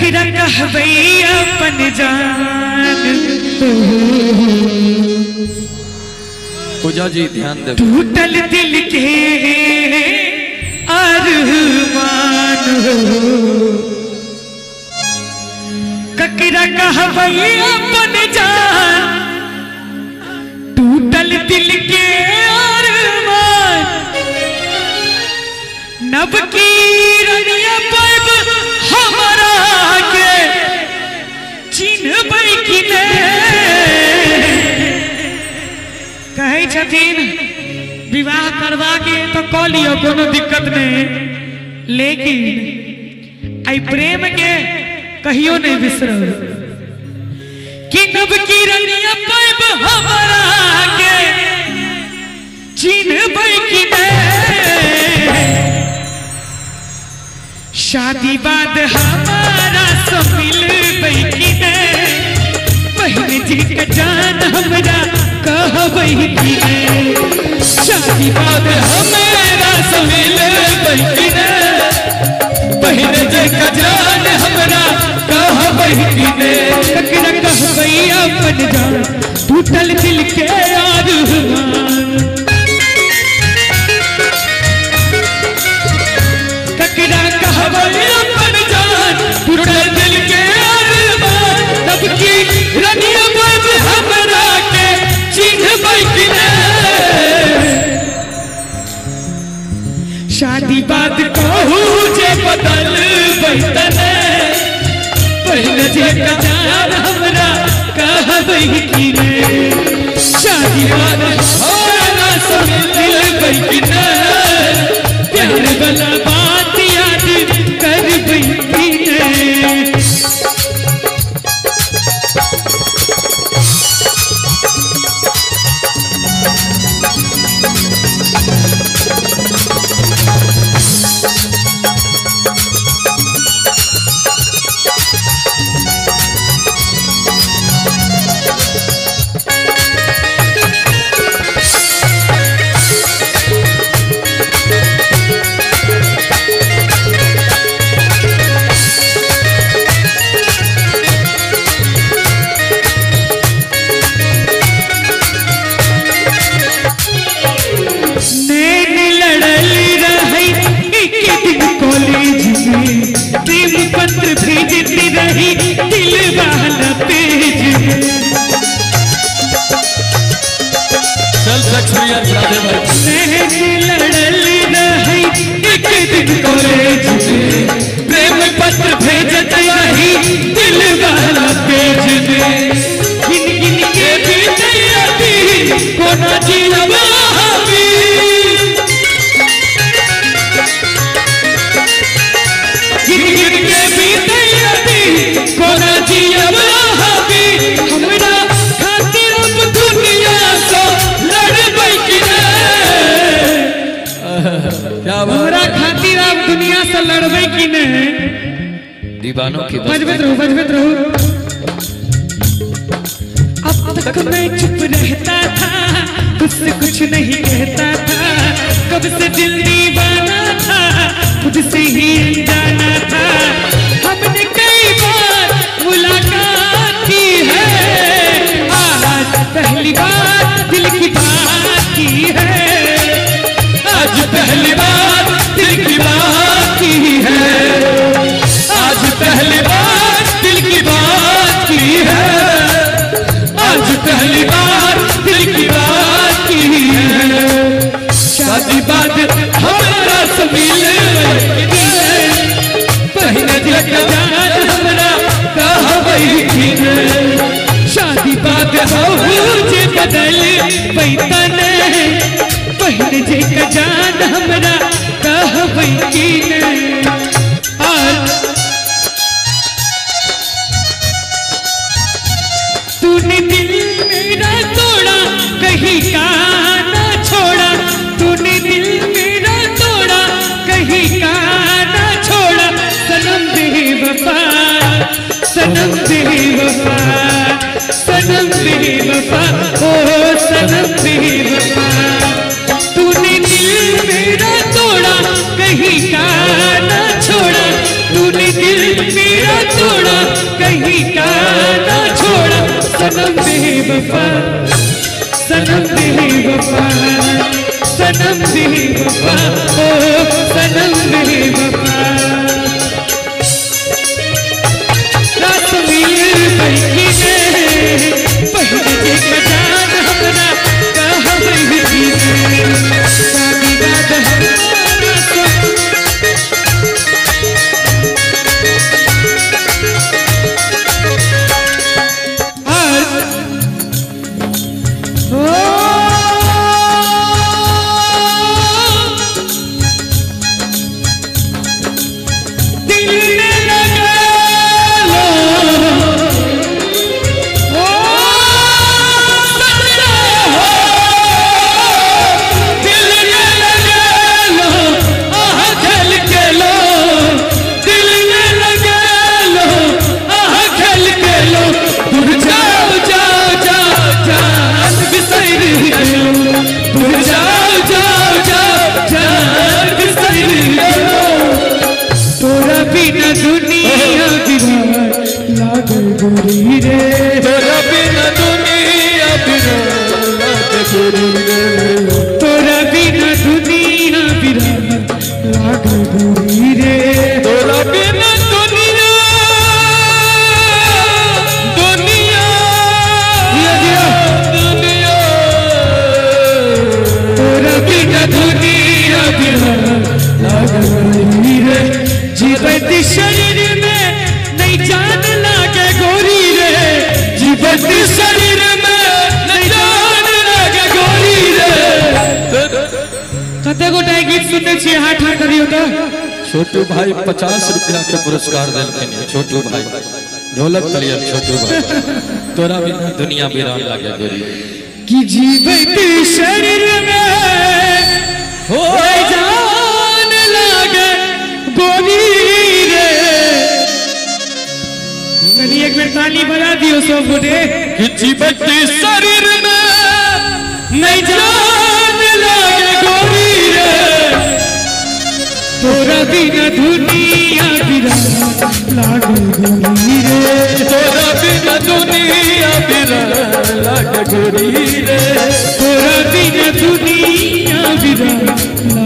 ककरा कहबै अपन जान। पूजा जी ध्यान दे। टूटल दिल के अरमान ककरा कहबै अपन जान। टूटल दिल के अरमान नब की रनिया पैब हमारा के चिन्हबै कि कहै छथिन विवाह करवा के तो कह लियो कोनो दिक्कत नहीं, लेकिन आई प्रेम के कहियो नहीं बिसरब कि नब की रनिया पैब हमारा के चिन्हबै कि शादी बाद हमारा सब मिलबै कि बहन जी के जान हमरा कहबै कि शादी बाद हमारा सब मिलबै कि बहन जी के जान हमरा कहबै कि ककरा कहबै अपन जान। टूटल दिल के अरमान ककरा कहबै अपन जान। टूटल दिल के अरमान तब की रनिया पैब हमरा के चिन्हबै कि शादी बाद कहू जे बदलबै तने बहन जे के जान हमरा कहबै कि शादी बाद हमारा सब मिलबै कि प्यार वाला बात याद करबै कि प्रेम पत्र भेजती रही दिल वाला पेज में। लड़ल रही एक दिन कॉलेज में प्रेम पत्र भेजती रही दिल वाला पेज में। गिन गिन के भी तैयारी कोना जीवा कोना जियवा हमरा खातिर अब दुनिया से लड़बै कि हमरा खातिर अब दुनिया से लड़बै कि दीवानों की बजबत रहो। अब तक मैं चुप रहता था, तुझसे कुछ नहीं कहता था, कब से दिल दीवाना था, खुद से ही अनजाना था। हमने कई बार मुलाकात की है, आज पहली बार दिल की बात की है, आज पहली बार दिल की बात की है, आज पहली बार दिल की बात की है, आज पहली बार दिल की बात की है। शादी बाद हमारा सब मिलबै कि बहन जी के जान हमरा कहबै कि शादी बाद कहू जे बदलबै तने बहन जी के जान हमरा कहबै कि तूने दिल मेरा तोड़ा कहीं का ना छोड़ा, तूने दिल मेरा तोड़ा कहीं का ना छोड़ा। सनम बेवफा सनम बेवफा सनम बेवफा ओ सनम बेवफा। तूने दिल मेरा तोड़ा कहीं का ना छोड़ा, तूने दिल मेरा तोड़ा सनम बेवफा सनम बेवफा सनम बेवफा ओ सनम बेवफा रासमीर बैठी ने पहले देखा जान हमरा कहाँ बैठी ने शादी बात हमारा तोरा बिना दुनिया बिरान लागे बुरी रे तोरा बिना दुनिया दुनिया दुनिया तोरा बिना दुनिया बिरान लागे बुरी रे जीवन शरीर में नहीं जान लागे गोरी रे जीवन शरीर कते गोटा गीत सुनने छे हाथ हाथ करियो तो छोटू भाई 50 रुपया के पुरस्कार देलखिन छोटू भाई ढोलक तलिया छोटू भाई तोरा बिना दुनिया वीरान लागे गोरी कि जीवित शरीर में हो जान लागे गोरी रे कनी एक बार ताली बजा दियो सब गोटे कि जीवित शरीर में नहीं जान लागे गोरी तोरा बिना दुनिया बिरान लागे गोरी रे तोरा बिना दुनिया वीरान लागे गोरी रे तोरा बिना दुनिया बिरान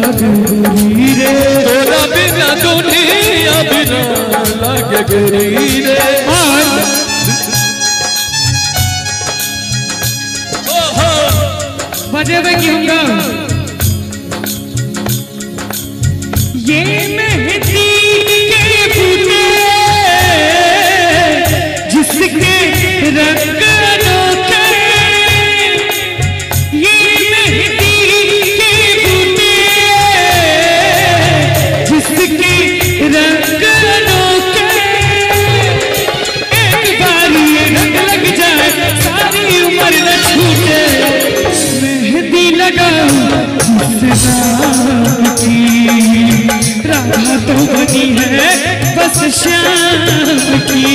लागे गोरी रे तोरा बिना दुनिया वीरान लागे गोरी रे बजेबे कि हम गाँव ये मेहंदी के बूटे जिसके रंग अनोखे ये मेहंदी के बूटे जिसके रंग अनोखे एक बार ये रंग लग जाए सारी उम्र न छूटे मेहंदी लगाऊं राधा तो बनी है बस श्याम की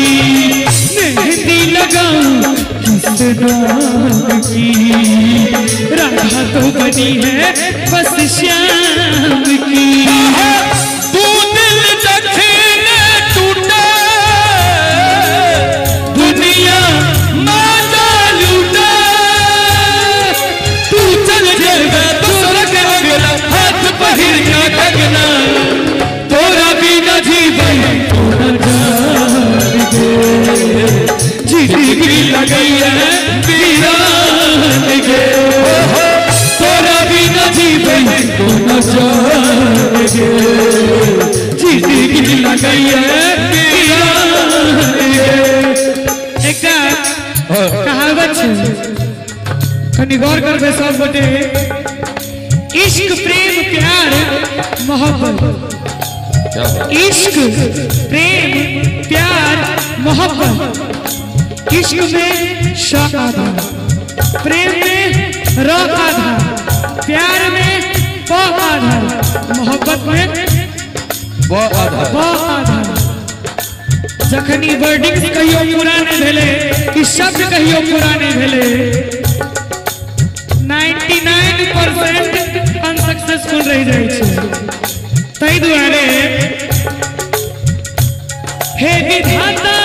मेहंदी लगाऊं किस नाम की राधा तो बनी है बस श्याम की तू दिल दखने टूटा दुनिया माता लूटा तू चल जाएगा तो लगे अगला हाथ पहिर का ठगना तोरा बिना जीवन जिंदगी लगई है वीरान गे तोरा बिना जीवन जिंदगी लगई है वीरान गे एक कहावत कनी गौर करबे सब गोटे इश्क प्रेम प्यार मोहब्बत इश्क प्रेम प्यार मोहब्बत इश्क में श आधा प्रेम में र आधा प्यार में प आधा मोहब्बत में ब आधा जखनी वर्डिंग कहियो पूरा नहीं भेले ई शब्द कहियो पूरा नहीं भेले 99% अनसक्सेसफुल रह जाए छे तै दुआरे हे विधाता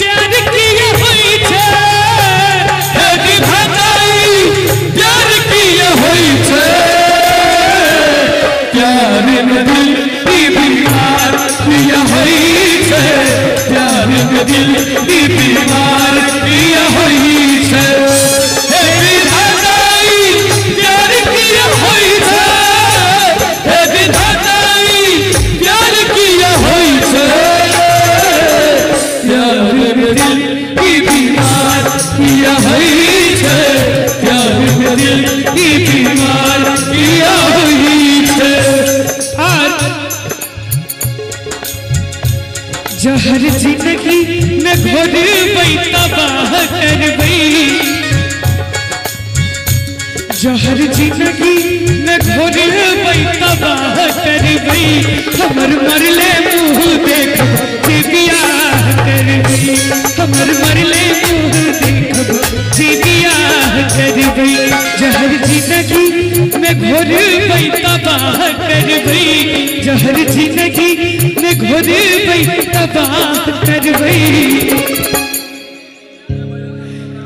प्यार किए होई छे के दिल की बीमार किया हुई है हे विधाताई प्यार किया हुई है हे विधाताई प्यार किया हुई है प्यार के दिल की बीमार किया हुई है प्यार के दिल की बीमार किया हुई है जहर जिंदगी में घोर बई तबाह कर बई जहर जिंदगी में घोर बई तबाह कर बई हमर मरले मुँह देख जे बियाह कर बई हमर मरले मुँह देख जे बियाह कर बई जहर जिंदगी में घोर बई तबाह कर बई जहर जिंदगी में घोर बई तबाह कर बई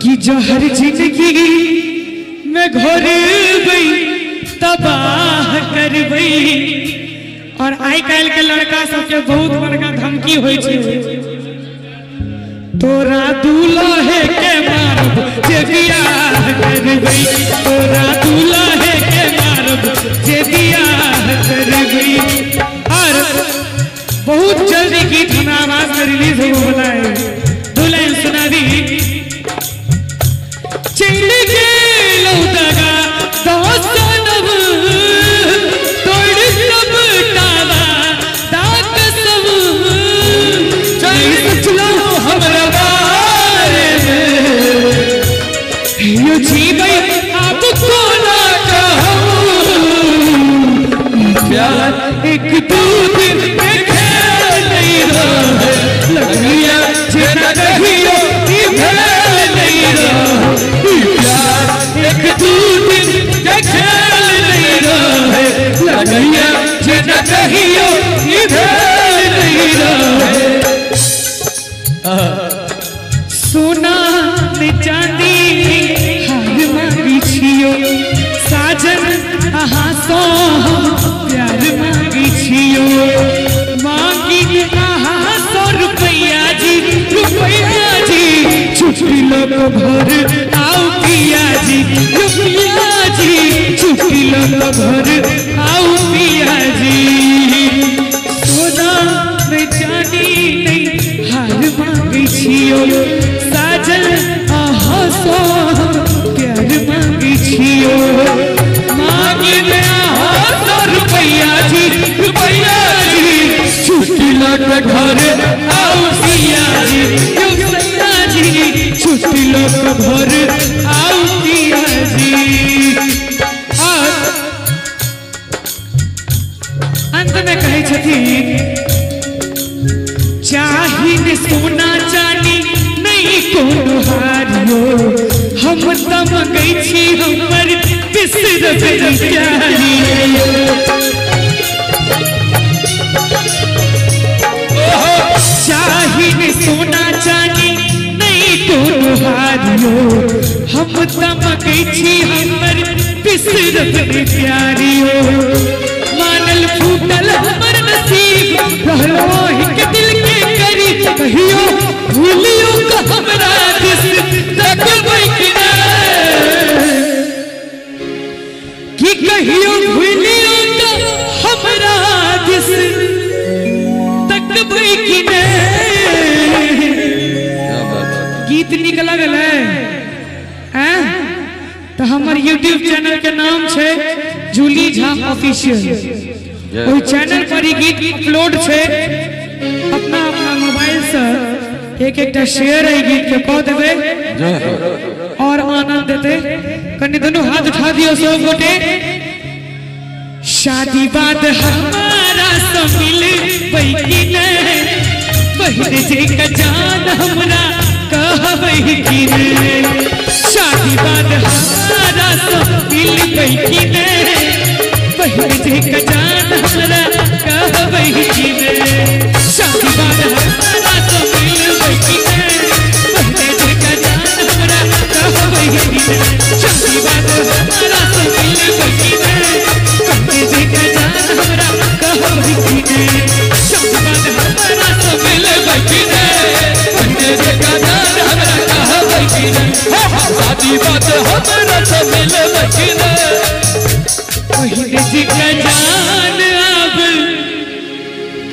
कि जहर जिंदगी में घोर बई तबाह कर बई और आई काल के लड़का सबके बहुत बड़का धमकी होई छे तोरा दूल्हे के मारब जे बियाह कर बई तोरा दूल्हे के मारब जे बियाह कर बई और बहुत जल्दी गीत हमारा आवाज में रिलीज हो वाला है दुल्हन सुना दी चल के लौटगा दोस्तनव तोड़ सब टावा दाक सब चल चलो हमरा बारे में यो जीवई आप को ना कहूं प्यार एक दूध में खेल नहीं रहा लगिया जेना कहियो कि भेल नहीं रहा प्यार एक दूध में खेल नहीं रहा लगिया जेना कहियो कि भेल नहीं रहा सोना में चांदी हार मांगी छियो साजन अहाँ सो प्यार मांगी छियो मांगी अहाँ 100 रुपया जी छुट्टी लोग भर आओ पिया जी छुट्टी लोग भर आओ पिया जी सोना में चांदी नहीं हार मांगी छियो साजन अहाँ सो प्यार मांगी छियो मांगी में अहाँ 100 रुपया जी छुट्टी लग घर आओ पिया जी छुट्टी लोग भर आओ पिया जी और अंत में कहे छथिन चाहिन सोना चानी नहीं कोनो हारियो हम तम गई छी हमर बिसर गई प्यारी चाहिन सोना चानी नहीं कोनो हारियो हम तम गई छी हमर बिसर गई प्यारियो मानल फूटल हमर नसीब रहलो हिक दिल के करी कहियो भूलियो का हमरा दिस तक बैठना कि कहियो भूलियो का हमरा दिस तक बैठना गीत निक लगल है तो हमार YouTube चैनल के नाम छे जूली झा ऑफिशियल ओई चैनल पर ही गीत अपलोड छे अपना मोबाइल से एक शेयर है गीत के कह देवे और आनंद देते कनी दोनों हाथ उठा दियो सब गोटे शादी बाद हमारा सब मिल बैठी ने बहन जे का जान हमरा कहबै कि ने शादी बाद हमारा सब मिल बैठी ने बहन जे का जान हमरा कहबै कि ने शादी बाद हमारा सब मिल बैठी ने बहन जे का जान हमरा कहबै कि ने शादी बाद हमारा सब मिल बैठी ने बहन जे का जान हमरा कहबै कि ने शादी बाद हमारा सब मिल बैठी ने ई बात हमरा से मिले लगिन पहिने जी का जान अब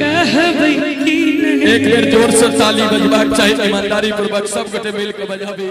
कहबै कि नहीं। एक बेर जोर से ताली बजबाक चाही ईमानदारी पूर्वक सब गोटे मिल के बजाबी।